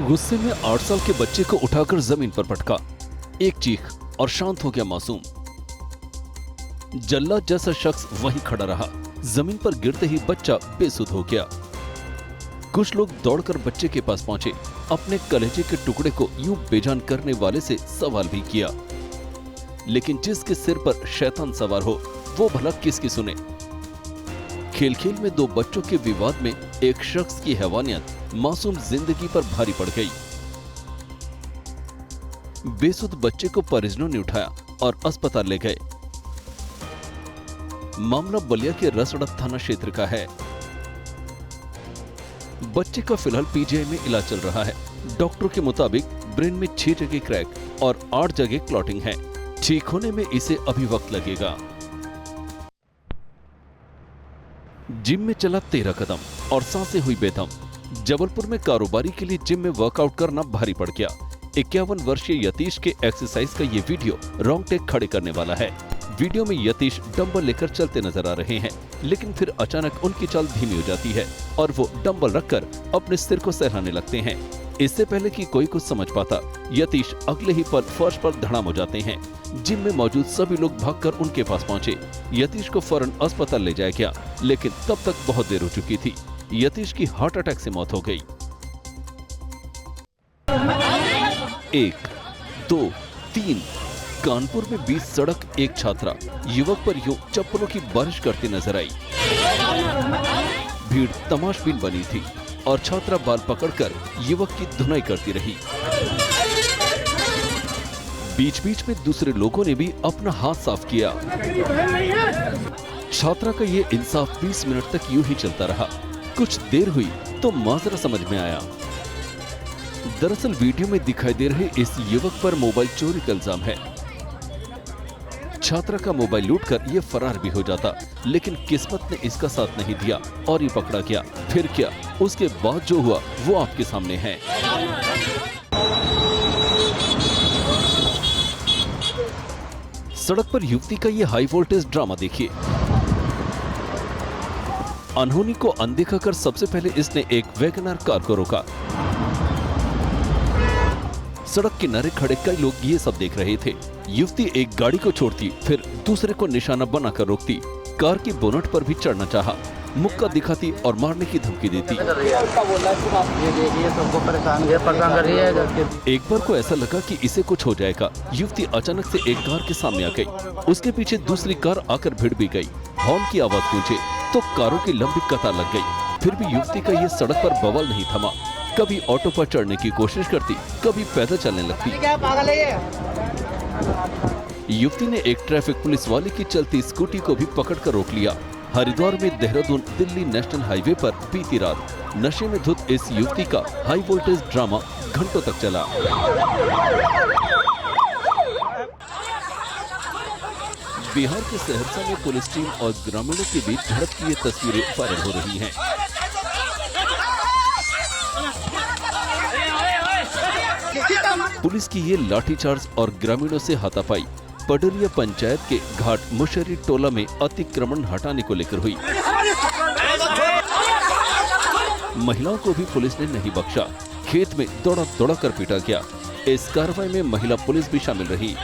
गुस्से में 8 साल के बच्चे को उठाकर जमीन पर पटका, एक चीख और शांत हो गया मासूम। जल्लाद जैसा शख्स वहीं खड़ा रहा, जमीन पर गिरते ही बच्चा बेसुध हो गया। कुछ लोग दौड़कर बच्चे के पास पहुंचे, अपने कलेजे के टुकड़े को यूं बेजान करने वाले से सवाल भी किया, लेकिन जिसके सिर पर शैतान सवार हो वो भला किसकी सुने। खेल खेल में दो बच्चों के विवाद में एक शख्स की हैवानियत मासूम जिंदगी पर भारी पड़ गई। बेसुध बच्चे को परिजनों ने उठाया और अस्पताल ले गए। मामला बलिया के रसड़ा थाना क्षेत्र का है। बच्चे का फिलहाल पीजीआई में इलाज चल रहा है। डॉक्टरों के मुताबिक ब्रेन में 6 जगह क्रैक और 8 जगह क्लॉटिंग है। ठीक होने में इसे अभी वक्त लगेगा। जिम में चला 13 कदम और सांसें हुई बेदम। जबलपुर में कारोबारी के लिए जिम में वर्कआउट करना भारी पड़ गया। 51 वर्षीय यतीश के एक्सरसाइज का ये वीडियो रोंगटे खड़े करने वाला है। वीडियो में यतीश डंबल लेकर चलते नजर आ रहे हैं, लेकिन फिर अचानक उनकी चाल धीमी हो जाती है और वो डंबल रखकर अपने सिर को सहलाने लगते हैं। इससे पहले कि कोई कुछ समझ पाता, यतीश अगले ही पल फर्श पर धड़ाम हो जाते हैं। जिम में मौजूद सभी लोग भागकर उनके पास पहुंचे। यतीश को फौरन अस्पताल ले जाया गया, लेकिन तब तक बहुत देर हो चुकी थी। यतीश की हार्ट अटैक से मौत हो गई। 1, 2, 3 कानपुर में बीच सड़क एक छात्रा युवक पर यूं चप्पलों की बारिश करती नजर आई। भीड़ तमाशबीन बनी थी और छात्रा बाल पकड़कर युवक की धुनाई करती रही। बीच बीच में दूसरे लोगों ने भी अपना हाथ साफ किया। छात्रा का ये इंसाफ 20 मिनट तक यूं ही चलता रहा। कुछ देर हुई तो माजरा समझ में आया। दरअसल वीडियो में दिखाई दे रहे इस युवक पर मोबाइल चोरी का इल्जाम है। छात्रा का मोबाइल लूटकर ये फरार भी हो जाता, लेकिन किस्मत ने इसका साथ नहीं दिया और ये पकड़ा गया। फिर क्या, उसके बाद जो हुआ वो आपके सामने है। सड़क पर युवती का ये हाई वोल्टेज ड्रामा देखिए। अनहोनी को अनदेखा कर सबसे पहले इसने एक वैगनआर कार को रोका। सड़क किनारे खड़े कई लोग ये सब देख रहे थे। युवती एक गाड़ी को छोड़ती, फिर दूसरे को निशाना बनाकर रोकती। कार की बोनट पर भी चढ़ना चाहा, मुक्का दिखाती और मारने की धमकी देती। एक बार को ऐसा लगा कि इसे कुछ हो जाएगा। युवती अचानक से एक कार के सामने आ गई। उसके पीछे दूसरी कार आकर भिड़ भी गई। हॉर्न की आवाज गूंजे तो कारों की लंबी कतार लग गई। फिर भी युवती का ये सड़क पर बवाल नहीं थमा। कभी ऑटो पर चढ़ने की कोशिश करती, कभी पैदल चलने लगती। युवती ने एक ट्रैफिक पुलिस वाले की चलती स्कूटी को भी पकड़कर रोक लिया। हरिद्वार में देहरादून दिल्ली नेशनल हाईवे पर बीती रात नशे में धुत इस युवती का हाई वोल्टेज ड्रामा घंटों तक चला। बिहार के सहरसा में पुलिस टीम और ग्रामीणों के बीच झड़प की ये तस्वीरें वायरल हो रही हैं। पुलिस की ये लाठीचार्ज और ग्रामीणों से हाथापाई पडरिया पंचायत के घाट मुशर्री टोला में अतिक्रमण हटाने को लेकर हुई। महिलाओं को भी पुलिस ने नहीं बख्शा। खेत में दौड़ा दौड़ा कर पीटा गया। इस कार्रवाई में महिला पुलिस भी शामिल रही।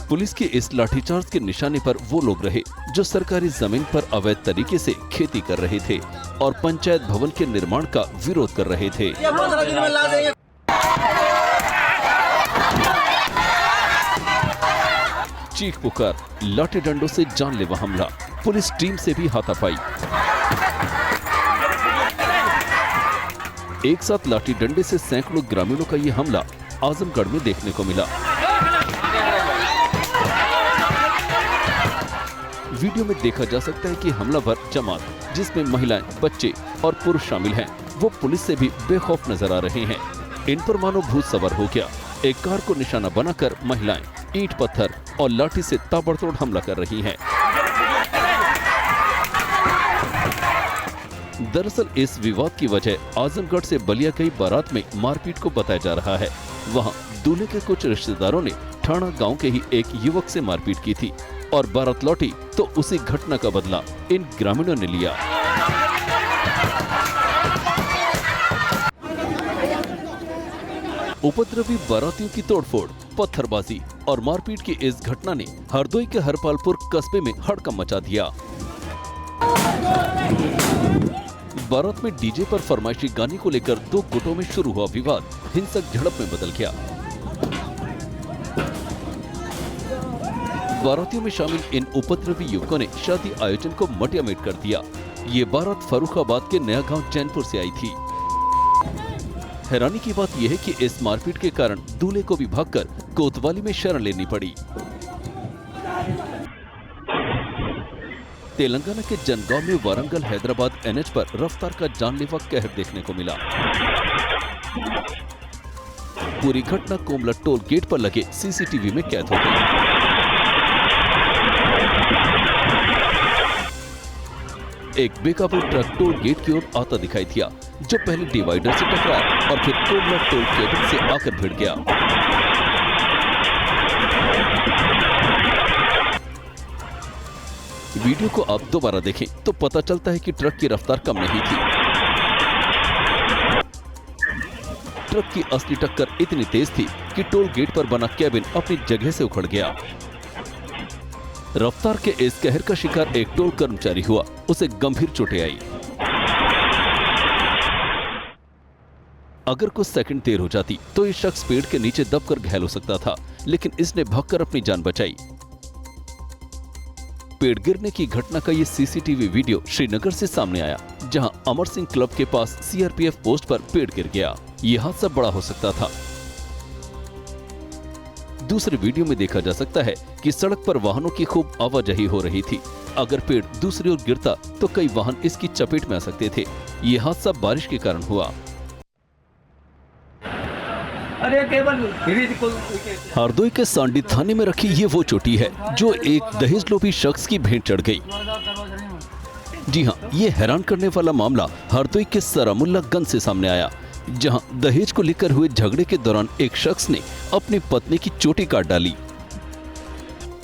पुलिस के इस लाठीचार्ज के निशाने पर वो लोग रहे जो सरकारी जमीन पर अवैध तरीके से खेती कर रहे थे और पंचायत भवन के निर्माण का विरोध कर रहे थे। चीख पुकार, लाठी डंडों से जानलेवा हमला, पुलिस टीम से भी हाथापाई। एक साथ लाठी डंडे से सैकड़ों ग्रामीणों का ये हमला आजमगढ़ में देखने को मिला। वीडियो में देखा जा सकता है कि हमलावर जमात, जिसमें महिलाएं, बच्चे और पुरुष शामिल हैं, वो पुलिस से भी बेखौफ नजर आ रहे हैं। इन पर मानो भूत सवार हो गया। एक कार को निशाना बनाकर महिलाएं ईंट पत्थर और लाठी से ताबड़तोड़ हमला कर रही हैं। दरअसल इस विवाद की वजह आजमगढ़ से बलिया गई बारात में मारपीट को बताया जा रहा है। वहां दूल्हे के कुछ रिश्तेदारों ने ठाणा गांव के ही एक युवक से मारपीट की थी और बारात लौटी तो उसी घटना का बदला इन ग्रामीणों ने लिया। उपद्रवी बारातियों की तोड़फोड़, पत्थरबाजी और मारपीट की इस घटना ने हरदोई के हरपालपुर कस्बे में हड़कंप मचा दिया। बारात में डीजे पर फरमाइशी गाने को लेकर दो गुटों में शुरू हुआ विवाद हिंसक झड़प में बदल गया। बारातियों में शामिल इन उपद्रवी युवकों ने शादी आयोजन को मटियामेट कर दिया। ये बारात फर्रुखाबाद के नया गांव चैनपुर से आई थी। हैरानी की बात यह है कि इस मारपीट के कारण दूल्हे को भी भागकर कोतवाली में शरण लेनी पड़ी। तेलंगाना के जनगांव में वारंगल हैदराबाद एनएच पर रफ्तार का जानलेवा कहर देखने को मिला। पूरी घटना कोमला टोल गेट पर लगे सीसीटीवी में कैद हो गई। एक बेकाबू ट्रक टोल गेट की ओर आता दिखाई दिया, जो पहले डिवाइडर से टकराया और फिर कोमला टोल केबिल से आकर भिड़ गया। वीडियो को आप दोबारा देखें तो पता चलता है कि ट्रक की रफ्तार कम नहीं थी। ट्रक की असली टक्कर इतनी तेज थी कि टोल गेट पर बना केबिन अपनी जगह से उखड़ गया। रफ्तार के इस कहर का शिकार एक टोल कर्मचारी हुआ, उसे गंभीर चोटें आई। अगर कुछ सेकंड देर हो जाती तो ये शख्स पेड़ के नीचे दबकर घायल हो सकता था, लेकिन इसने भागकर अपनी जान बचाई। पेड़ गिरने की घटना का ये सीसीटीवी वीडियो श्रीनगर से सामने आया, जहां अमर सिंह क्लब के पास सीआरपीएफ पोस्ट पर पेड़ गिर गया। यह हादसा बड़ा हो सकता था। दूसरे वीडियो में देखा जा सकता है कि सड़क पर वाहनों की खूब आवाजाही हो रही थी। अगर पेड़ दूसरी ओर गिरता तो कई वाहन इसकी चपेट में आ सकते थे। यह हादसा बारिश के कारण हुआ। हरदोई के सांडी थाने में रखी ये वो चोटी है जो एक दहेज लोभी शख्स की भेंट चढ़ गई। जी हाँ, ये हैरान करने वाला मामला हरदोई के सरामुल्लागंज से सामने आया, जहां दहेज को लेकर हुए झगड़े के दौरान एक शख्स ने अपनी पत्नी की चोटी काट डाली।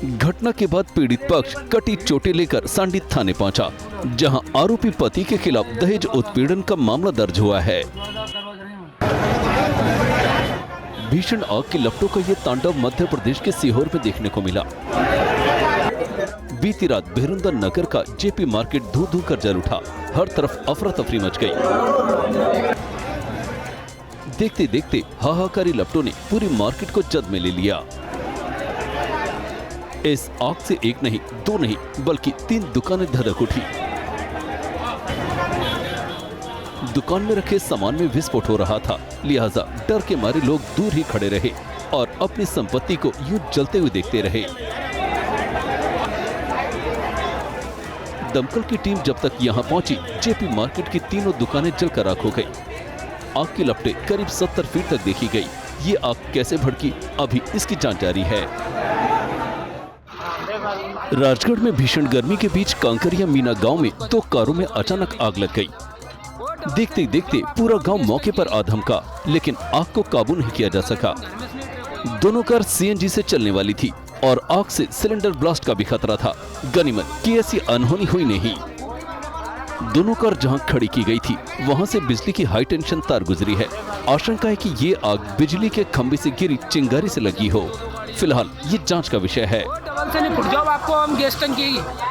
घटना के बाद पीड़ित पक्ष कटी चोटी लेकर सांडी थाने पहुंचा, जहां आरोपी पति के खिलाफ दहेज उत्पीड़न का मामला दर्ज हुआ है। भीषण आग के लपटों का ये तांडव मध्य प्रदेश के सीहोर में देखने को मिला। बीती रात बेरुंदा नगर का जेपी मार्केट धू कर जल उठा। हर तरफ अफरा तफरी मच गई। देखते देखते हाहाकारी लपटों ने पूरी मार्केट को जद में ले लिया। इस आग से एक नहीं, दो नहीं, बल्कि 3 दुकानें धधक उठी। दुकान में रखे सामान में विस्फोट हो रहा था, लिहाजा डर के मारे लोग दूर ही खड़े रहे और अपनी संपत्ति को यूं जलते हुए देखते रहे। दमकल की टीम जब तक यहां पहुंची, जेपी मार्केट की तीनों दुकानें जलकर राख हो गई। आग की लपटें करीब 70 फीट तक देखी गई। ये आग कैसे भड़की, अभी इसकी जांच जारी है। राजगढ़ में भीषण गर्मी के बीच कांकरिया मीना गांव में 2 कारों में अचानक आग लग गई। देखते देखते पूरा गांव मौके पर आ धमका, लेकिन आग को काबू नहीं किया जा सका। दोनों कार सीएनजी से चलने वाली थी और आग से सिलेंडर ब्लास्ट का भी खतरा था। गनीमत कि ऐसी अनहोनी हुई नहीं। दोनों कार जहां खड़ी की गई थी, वहां से बिजली की हाई टेंशन तार गुजरी है। आशंका है कि ये आग बिजली के खंभे से गिरी चिंगारी से लगी हो। फिलहाल ये जांच का विषय है।